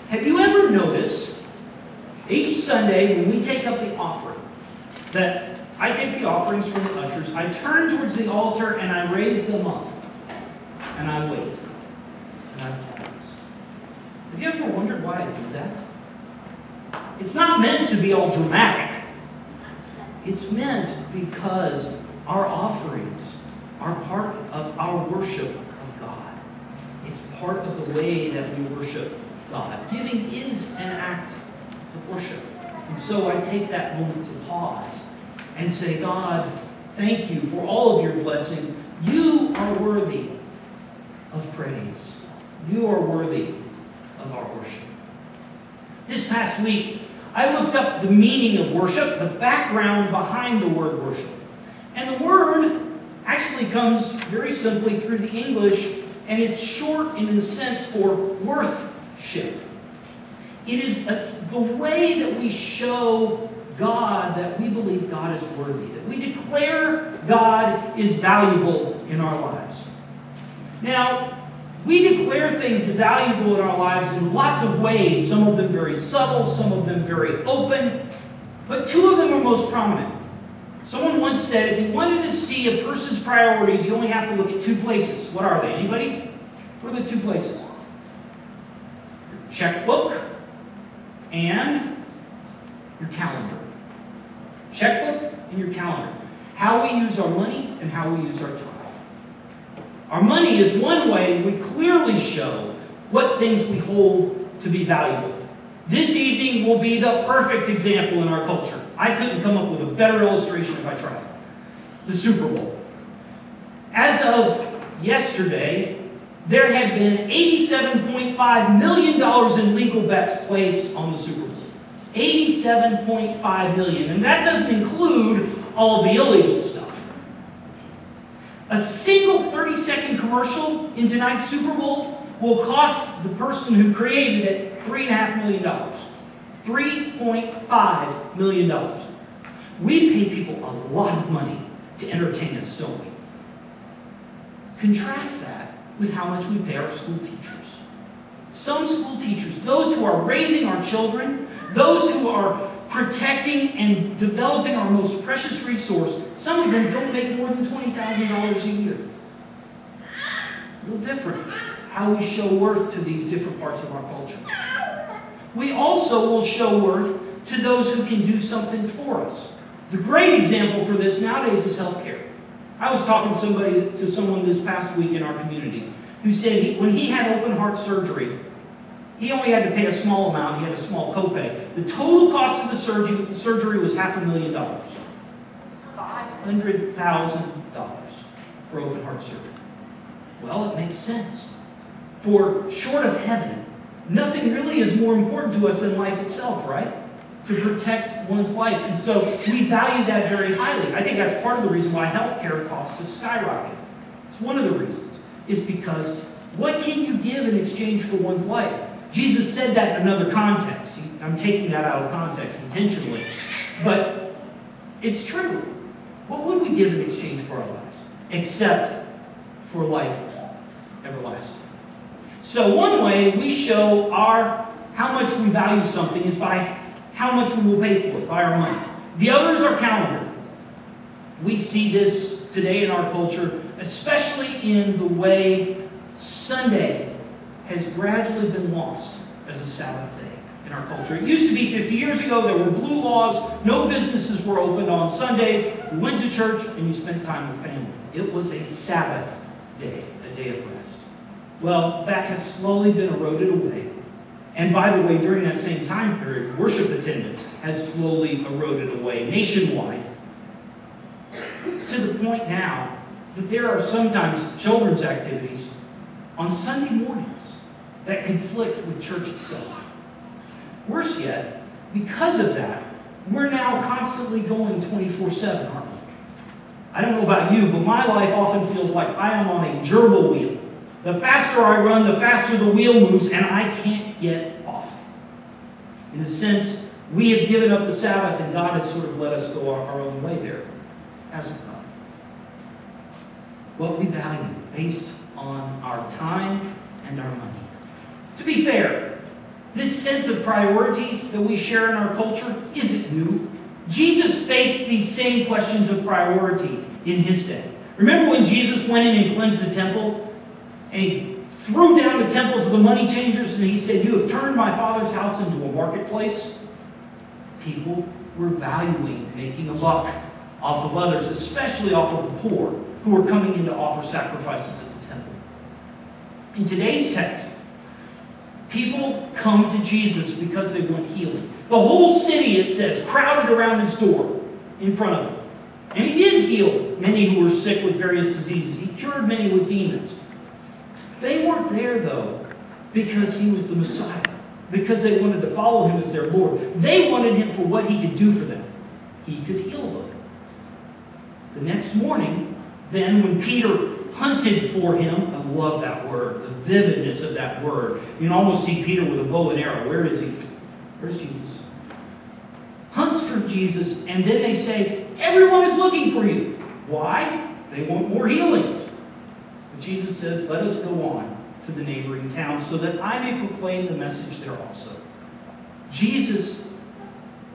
Have you ever noticed each Sunday when we take up the offering that I take the offerings from the ushers, I turn towards the altar and I raise them up and I wait and I pause. Have you ever wondered why I do that? It's not meant to be all dramatic. It's meant because our offerings are part of our worship of God. It's part of the way that we worship God. Giving is an act of worship. And so I take that moment to pause and say, God, thank you for all of your blessings. You are worthy of praise. You are worthy of our worship. This past week, I looked up the meaning of worship, the background behind the word worship. And the word actually comes very simply through the English, and it's short in the sense for worthship. It is the way that we show God that we believe God is worthy, that we declare God is valuable in our lives. Now, we declare things valuable in our lives in lots of ways, some of them very subtle, some of them very open, but two of them are most prominent. Someone once said, if you wanted to see a person's priorities, you only have to look at two places. What are they? Anybody? What are the two places? Your checkbook and your calendar. Checkbook and your calendar. How we use our money and how we use our time. Our money is one way we clearly show what things we hold to be valuable. This evening will be the perfect example in our culture. I couldn't come up with a better illustration if I tried. The Super Bowl. As of yesterday, there had been $87.5 million in legal bets placed on the Super Bowl. $87.5 million. And that doesn't include all the illegal stuff. A single 30-second commercial in tonight's Super Bowl will cost the person who created it $3.5 million. $3.5 million. We pay people a lot of money to entertain us, don't we? Contrast that with how much we pay our school teachers. Some school teachers, those who are raising our children, those who are protecting and developing our most precious resource, some of them don't make more than $20,000 a year. A little different how we show worth to these different parts of our culture. We also will show worth to those who can do something for us. The great example for this nowadays is healthcare. I was talking to someone this past week in our community who said when he had open heart surgery, he only had to pay a small amount. He had a small copay. The total cost of the surgery was $500,000. $500,000 for open heart surgery. Well, it makes sense. For short of heaven, nothing really is more important to us than life itself, right? To protect one's life. And so we value that very highly. I think that's part of the reason why healthcare costs have skyrocketed. It's one of the reasons. It's because what can you give in exchange for one's life? Jesus said that in another context. I'm taking that out of context intentionally. But it's true. What would we give in exchange for our lives? Except for life everlasting. So one way we show how much we value something is by how much we will pay for it, by our money. The other is our calendar. We see this today in our culture, especially in the way Sunday has gradually been lost as a Sabbath day in our culture. It used to be 50 years ago, there were blue laws, no businesses were opened on Sundays, you went to church and you spent time with family. It was a Sabbath day, a day of rest. Well, that has slowly been eroded away. And by the way, during that same time period, worship attendance has slowly eroded away nationwide. To the point now that there are sometimes children's activities on Sunday mornings that conflict with church itself. Worse yet, because of that, we're now constantly going 24/7, aren't we? I don't know about you, but my life often feels like I am on a gerbil wheel. The faster I run, the faster the wheel moves, and I can't get off. In a sense, we have given up the Sabbath, and God has sort of let us go our own way there, hasn't God? What we value based on our time and our money. To be fair, this sense of priorities that we share in our culture isn't new. Jesus faced these same questions of priority in his day. Remember when Jesus went in and cleansed the temple? And he threw down the temples of the money changers and he said, "You have turned my Father's house into a marketplace." People were valuing making a buck off of others, especially off of the poor who were coming in to offer sacrifices at the temple. In today's text, people come to Jesus because they want healing. The whole city, it says, crowded around his door in front of him. And he did heal many who were sick with various diseases. He cured many with demons. They weren't there, though, because he was the Messiah, because they wanted to follow him as their Lord. They wanted him for what he could do for them. He could heal them. The next morning, then, when Peter hunted for him, I love that word, the vividness of that word. You can almost see Peter with a bow and arrow. Where is he? Where's Jesus? Hunts for Jesus, and then they say, "Everyone is looking for you." Why? They want more healings. But Jesus says, "Let us go on to the neighboring towns so that I may proclaim the message there also." Jesus'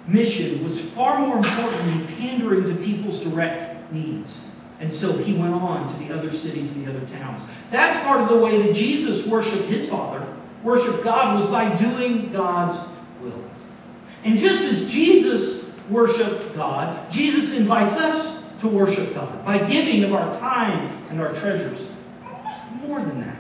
mission was far more important than pandering to people's direct needs. And so he went on to the other cities and the other towns. That's part of the way that Jesus worshiped his Father, worshiped God, was by doing God's will. And just as Jesus worshiped God, Jesus invites us to worship God by giving of our time and our treasures. More than that.